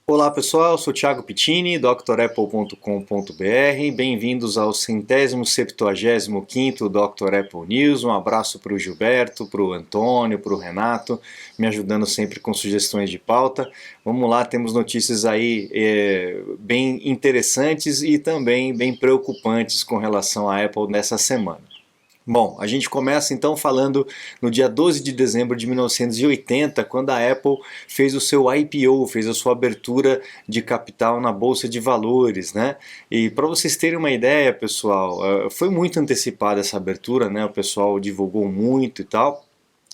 Olá pessoal, eu sou Thiago Pittini, drapple.com.br. Bem-vindos ao 175º Dr. Apple News. Um abraço para o Gilberto, para o Antônio, para o Renato, me ajudando sempre com sugestões de pauta. Vamos lá, temos notícias aí bem interessantes e também bem preocupantes com relação à Apple nessa semana. Bom, a gente começa então falando no dia 12 de dezembro de 1980, quando a Apple fez o seu IPO, fez a sua abertura de capital na Bolsa de Valores, né? E para vocês terem uma ideia, pessoal, foi muito antecipada essa abertura, né? O pessoal divulgou muito e tal.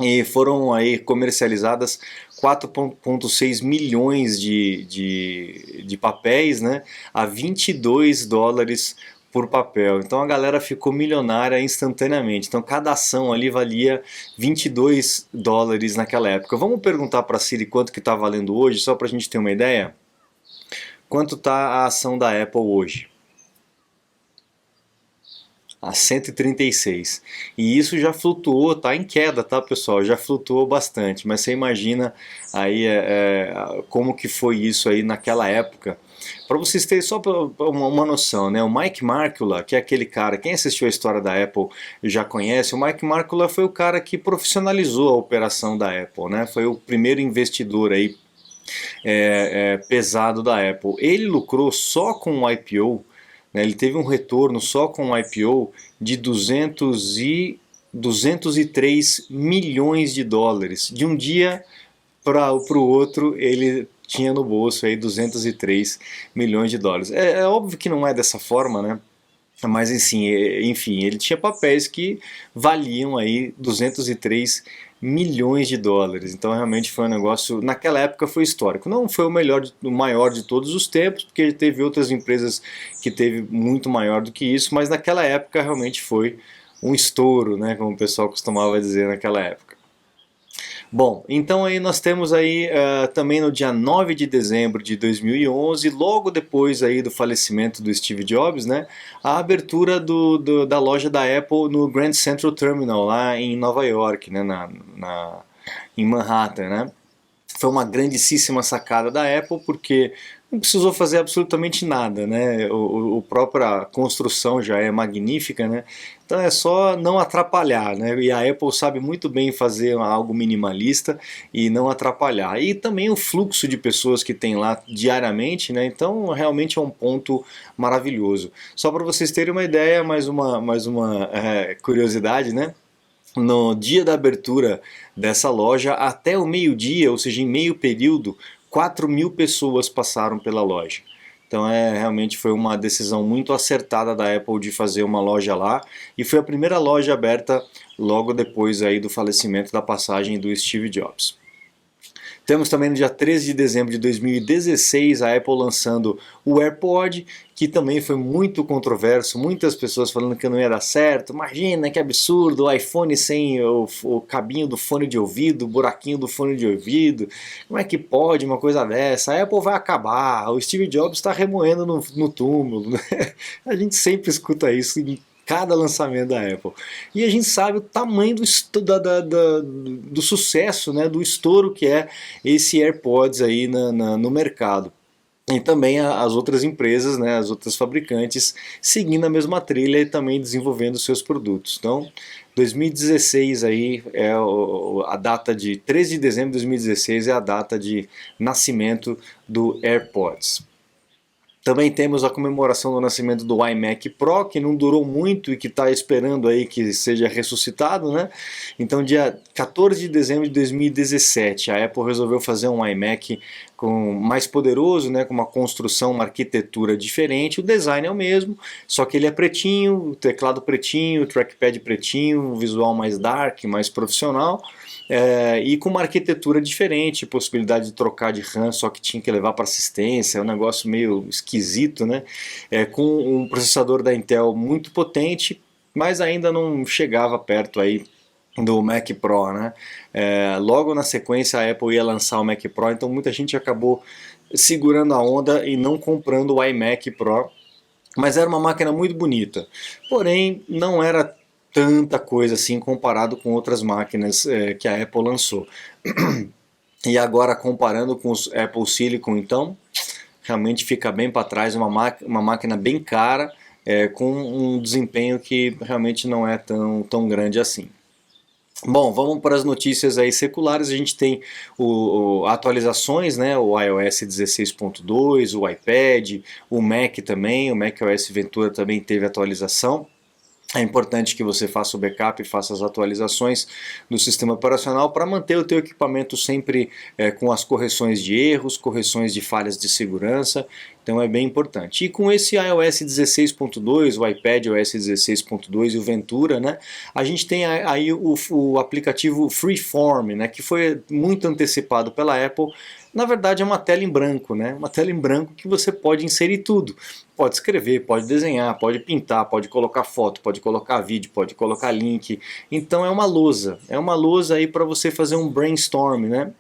E foram aí comercializadas 4,6 milhões de papéis, né, a US$ 22 por papel. Então a galera ficou milionária instantaneamente. Então cada ação ali valia US$ 22 naquela época. Vamos perguntar para a Siri quanto que está valendo hoje, só para a gente ter uma ideia? Quanto está a ação da Apple hoje? A 136. E isso já flutuou, tá em queda, tá, pessoal? Já flutuou bastante, mas você imagina aí como que foi isso aí naquela época. Para vocês terem só uma noção, né? O Mike Markula, que é aquele cara, quem assistiu a história da Apple já conhece, o Mike Markula foi o cara que profissionalizou a operação da Apple, né? Foi o primeiro investidor aí pesado da Apple. Ele lucrou só com o IPO, né, ele teve um retorno só com o IPO de 203 milhões de dólares. De um dia para o outro, ele tinha no bolso aí 203 milhões de dólares. É óbvio que não é dessa forma, né? Mas assim, enfim, ele tinha papéis que valiam aí 203 milhões de dólares. Então realmente foi um negócio, naquela época foi histórico. Não foi o melhor, o maior de todos os tempos, porque teve outras empresas que teve muito maior do que isso, mas naquela época realmente foi um estouro, né, como o pessoal costumava dizer naquela época. Bom, então aí nós temos aí também no dia 9 de dezembro de 2011, logo depois aí do falecimento do Steve Jobs, né, a abertura da loja da Apple no Grand Central Terminal, lá em Nova York, né, em Manhattan, né. Foi uma grandíssima sacada da Apple porque não precisou fazer absolutamente nada, né? A própria construção já é magnífica, né? Então é só não atrapalhar, né? E a Apple sabe muito bem fazer algo minimalista e não atrapalhar. E também o fluxo de pessoas que tem lá diariamente, né? Então realmente é um ponto maravilhoso. Só para vocês terem uma ideia, mais uma curiosidade, né? No dia da abertura dessa loja, até o meio-dia, ou seja, em meio período, 4.000 pessoas passaram pela loja. Então realmente foi uma decisão muito acertada da Apple de fazer uma loja lá, e foi a primeira loja aberta logo depois aí do falecimento da passagem do Steve Jobs. Temos também no dia 13 de dezembro de 2016 a Apple lançando o AirPod, que também foi muito controverso, muitas pessoas falando que não ia dar certo. Imagina que absurdo, o iPhone sem o cabinho do fone de ouvido, o buraquinho do fone de ouvido. Como é que pode uma coisa dessa? A Apple vai acabar, o Steve Jobs está remoendo no túmulo. A gente sempre escuta isso em cada lançamento da Apple. E a gente sabe o tamanho do sucesso, né, do estouro que é esse AirPods aí no mercado. E também as outras empresas, né, as outras fabricantes, seguindo a mesma trilha e também desenvolvendo seus produtos. Então, 2016 aí é a data de 13 de dezembro de 2016 é a data de nascimento do AirPods. Também temos a comemoração do nascimento do iMac Pro, que não durou muito e que está esperando aí que seja ressuscitado, né? Então, dia 14 de dezembro de 2017, a Apple resolveu fazer um iMac mais poderoso, né? Com uma construção, uma arquitetura diferente. O design é o mesmo, só que ele é pretinho, o teclado pretinho, o trackpad pretinho, o visual mais dark, mais profissional. E com uma arquitetura diferente, possibilidade de trocar de RAM, só que tinha que levar para assistência, é um negócio meio esquisito, né? Com um processador da Intel muito potente, mas ainda não chegava perto aí do Mac Pro, né? Logo na sequência a Apple ia lançar o Mac Pro, então muita gente acabou segurando a onda e não comprando o iMac Pro, mas era uma máquina muito bonita, porém não era tanta coisa assim comparado com outras máquinas que a Apple lançou. E agora comparando com os Apple Silicon, então realmente fica bem para trás, uma máquina bem cara, com um desempenho que realmente não é tão grande assim. Bom, vamos para as notícias aí seculares. A gente tem atualizações, né? O iOS 16.2, o iPad, o Mac também, o macOS Ventura também teve atualização. É importante que você faça o backup e faça as atualizações do sistema operacional para manter o teu equipamento sempre com as correções de erros, correções de falhas de segurança, então é bem importante. E com esse iOS 16.2, o iPadOS 16.2 e o Ventura, né, a gente tem aí o aplicativo Freeform, né, que foi muito antecipado pela Apple. Na verdade é uma tela em branco, né? Uma tela em branco que você pode inserir tudo. Pode escrever, pode desenhar, pode pintar, pode colocar foto, pode colocar vídeo, pode colocar link. Então é uma lousa aí para você fazer um brainstorm, né?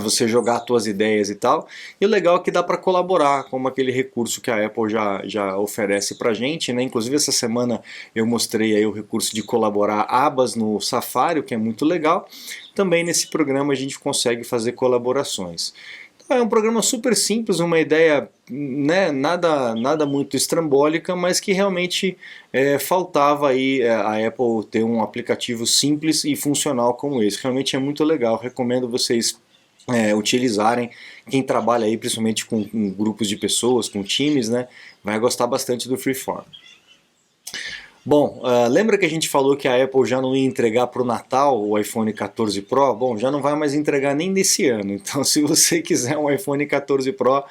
Você jogar as suas ideias e tal. E o legal é que dá para colaborar, como aquele recurso que a Apple já oferece para gente, né? Inclusive essa semana eu mostrei aí o recurso de colaborar abas no Safari, o que é muito legal. Também nesse programa a gente consegue fazer colaborações. Então, é um programa super simples, uma ideia, né, nada muito estrambólica, mas que realmente faltava aí a Apple ter um aplicativo simples e funcional como esse. Realmente é muito legal, recomendo vocês utilizarem. Quem trabalha aí principalmente com grupos de pessoas, com times, né, vai gostar bastante do Freeform. Bom, lembra que a gente falou que a Apple já não ia entregar para o Natal o iPhone 14 Pro? Bom, já não vai mais entregar nem nesse ano, então se você quiser um iPhone 14 Pro,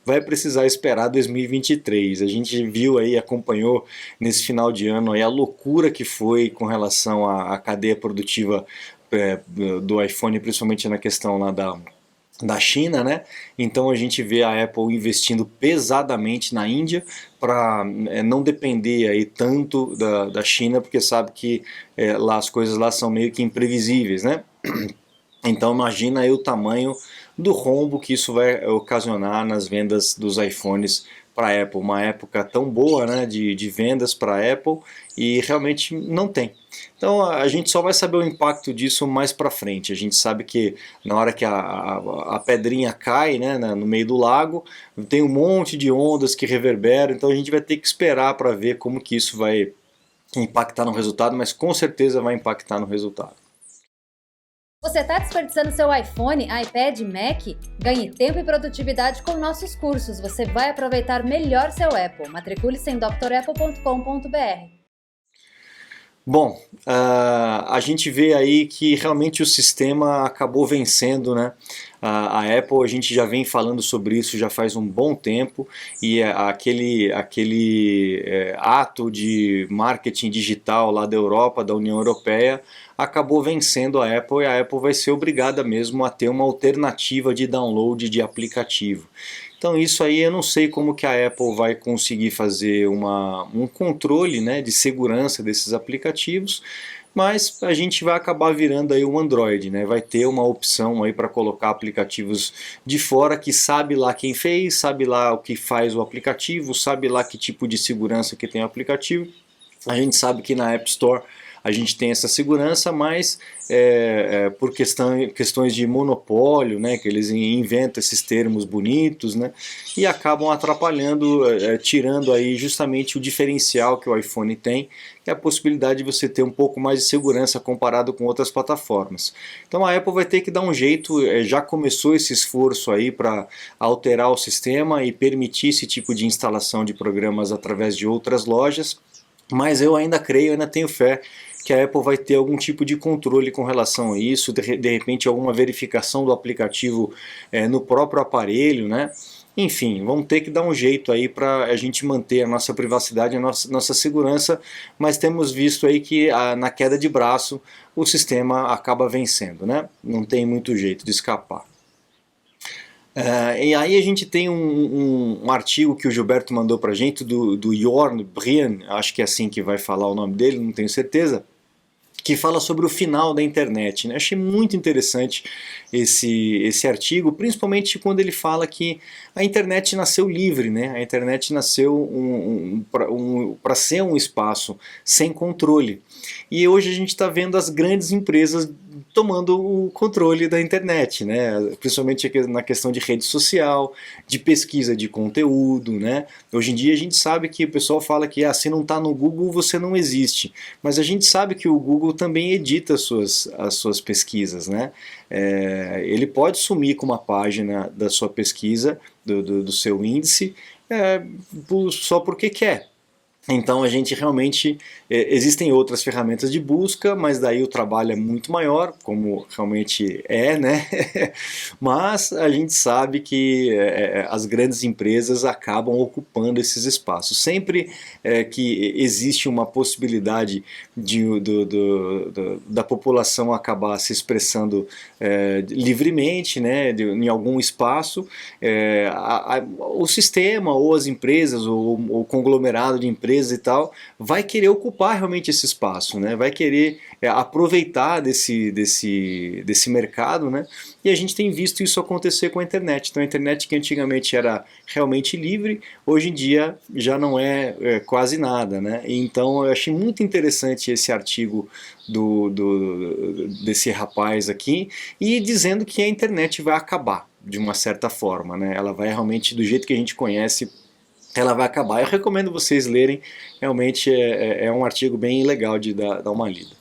vai precisar esperar 2023. A gente viu aí, acompanhou nesse final de ano aí a loucura que foi com relação à cadeia produtiva do iPhone, principalmente na questão lá da China, né? Então a gente vê a Apple investindo pesadamente na Índia para não depender aí tanto da China, porque sabe que lá as coisas lá são meio que imprevisíveis, né? Então imagina aí o tamanho do rombo que isso vai ocasionar nas vendas dos iPhones para a Apple. Uma época tão boa, né, de vendas para a Apple, e realmente não tem. Então a gente só vai saber o impacto disso mais para frente. A gente sabe que na hora que a pedrinha cai, né, no meio do lago, tem um monte de ondas que reverberam, então a gente vai ter que esperar para ver como que isso vai impactar no resultado, mas com certeza vai impactar no resultado. Você está desperdiçando seu iPhone, iPad, Mac? Ganhe tempo e produtividade com nossos cursos. Você vai aproveitar melhor seu Apple. Matricule-se em drapple.com.br. Bom, a gente vê aí que realmente o sistema acabou vencendo, né? A Apple, a gente já vem falando sobre isso já faz um bom tempo, e aquele ato de marketing digital lá da Europa, da União Europeia, acabou vencendo a Apple, e a Apple vai ser obrigada mesmo a ter uma alternativa de download de aplicativo. Então isso aí eu não sei como que a Apple vai conseguir fazer um controle, né, de segurança desses aplicativos, mas a gente vai acabar virando aí um Android, né? Vai ter uma opção aí para colocar aplicativos de fora que sabe lá quem fez, sabe lá o que faz o aplicativo, sabe lá que tipo de segurança que tem o aplicativo. A gente sabe que na App Store a gente tem essa segurança, mas por questões de monopólio, né, que eles inventam esses termos bonitos, né, e acabam atrapalhando, tirando aí justamente o diferencial que o iPhone tem, que é a possibilidade de você ter um pouco mais de segurança comparado com outras plataformas. Então a Apple vai ter que dar um jeito, já começou esse esforço aí para alterar o sistema e permitir esse tipo de instalação de programas através de outras lojas, mas eu ainda creio, ainda tenho fé que a Apple vai ter algum tipo de controle com relação a isso, de repente alguma verificação do aplicativo no próprio aparelho, né? Enfim, vamos ter que dar um jeito aí para a gente manter a nossa privacidade, a nossa segurança, mas temos visto aí que na queda de braço o sistema acaba vencendo, né? Não tem muito jeito de escapar. E aí a gente tem um artigo que o Gilberto mandou para a gente, do Jorn Brian, acho que é assim que vai falar o nome dele, não tenho certeza, que fala sobre o final da internet, né? Achei muito interessante esse artigo, principalmente quando ele fala que a internet nasceu livre, né? A internet nasceu para ser um espaço sem controle. E hoje a gente está vendo as grandes empresas tomando o controle da internet, né? Principalmente na questão de rede social, de pesquisa de conteúdo, né? Hoje em dia a gente sabe que o pessoal fala que se não está no Google você não existe, mas a gente sabe que o Google também edita as suas pesquisas, né? Ele pode sumir com uma página da sua pesquisa, do seu índice, só porque quer. Então a gente realmente, existem outras ferramentas de busca, mas daí o trabalho é muito maior, como realmente né? Mas a gente sabe que as grandes empresas acabam ocupando esses espaços. Sempre que existe uma possibilidade da população acabar se expressando livremente, né, em algum espaço, o sistema ou as empresas ou o conglomerado de empresas e tal, vai querer ocupar realmente esse espaço, né? Vai querer aproveitar desse mercado, né? E a gente tem visto isso acontecer com a internet. Então a internet que antigamente era realmente livre, hoje em dia já não é quase nada, né? Então eu achei muito interessante esse artigo desse rapaz aqui, e dizendo que a internet vai acabar de uma certa forma, né? Ela vai realmente, do jeito que a gente conhece, ela vai acabar. Eu recomendo vocês lerem, realmente é um artigo bem legal de dar uma lida.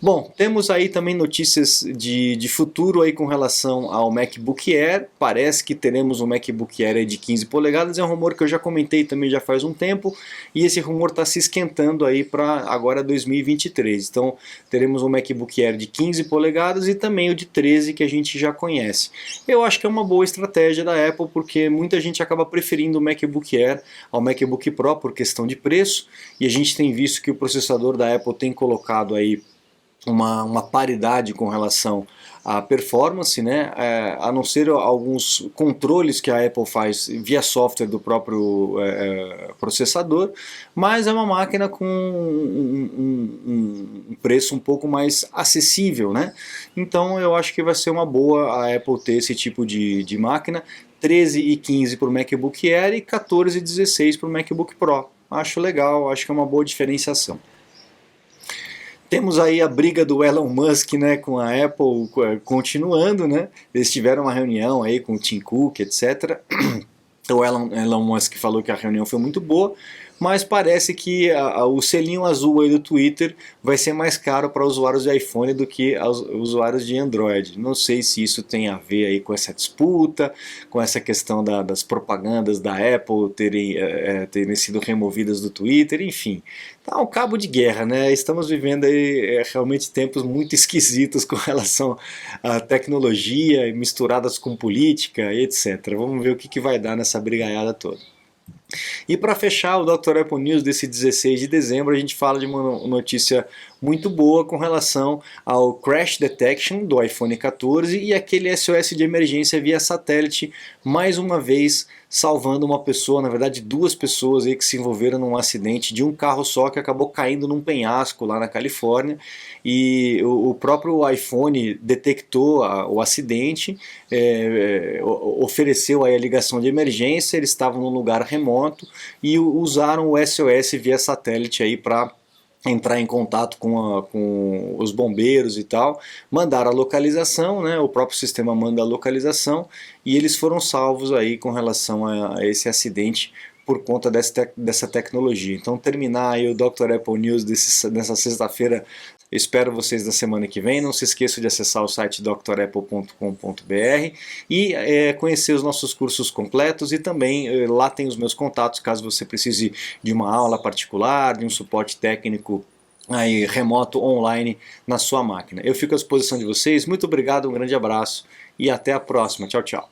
Bom, temos aí também notícias de futuro aí com relação ao MacBook Air. Parece que teremos um MacBook Air aí de 15 polegadas, é um rumor que eu já comentei também já faz um tempo, e esse rumor está se esquentando aí para agora 2023. Então teremos um MacBook Air de 15 polegadas e também o de 13 que a gente já conhece. Eu acho que é uma boa estratégia da Apple, porque muita gente acaba preferindo o MacBook Air ao MacBook Pro por questão de preço, e a gente tem visto que o processador da Apple tem colocado aí uma paridade com relação à performance, né? A não ser alguns controles que a Apple faz via software do próprio processador, mas é uma máquina com um preço um pouco mais acessível, né? Então eu acho que vai ser uma boa a Apple ter esse tipo de máquina, 13 e 15 para o MacBook Air e 14 e 16 para o MacBook Pro. Acho legal, acho que é uma boa diferenciação. Temos aí a briga do Elon Musk, né, com a Apple continuando, né? Eles tiveram uma reunião aí com o Tim Cook, etc. O Elon Musk falou que a reunião foi muito boa, mas parece que o selinho azul aí do Twitter vai ser mais caro para usuários de iPhone do que aos usuários de Android. Não sei se isso tem a ver aí com essa disputa, com essa questão das propagandas da Apple terem sido removidas do Twitter, enfim. Tá um cabo de guerra, né? Estamos vivendo aí realmente tempos muito esquisitos com relação à tecnologia, misturadas com política e etc. Vamos ver o que vai dar nessa brigaiada toda. E para fechar o Dr. Apple News desse 16 de dezembro, a gente fala de uma notícia muito boa com relação ao Crash Detection do iPhone 14 e aquele SOS de emergência via satélite, mais uma vez salvando uma pessoa, na verdade duas pessoas aí que se envolveram num acidente de um carro só que acabou caindo num penhasco lá na Califórnia, e o próprio iPhone detectou o acidente, ofereceu aí a ligação de emergência, eles estavam num lugar remoto e usaram o SOS via satélite aí para entrar em contato com os bombeiros e tal, mandaram a localização, né, o próprio sistema manda a localização e eles foram salvos aí com relação a esse acidente por conta dessa tecnologia. Então terminar aí o Dr. Apple News nessa sexta-feira. Eu espero vocês na semana que vem. Não se esqueçam de acessar o site drapple.com.br e conhecer os nossos cursos completos, e também lá tem os meus contatos caso você precise de uma aula particular, de um suporte técnico aí, remoto, online na sua máquina. Eu fico à disposição de vocês. Muito obrigado, um grande abraço e até a próxima. Tchau, tchau.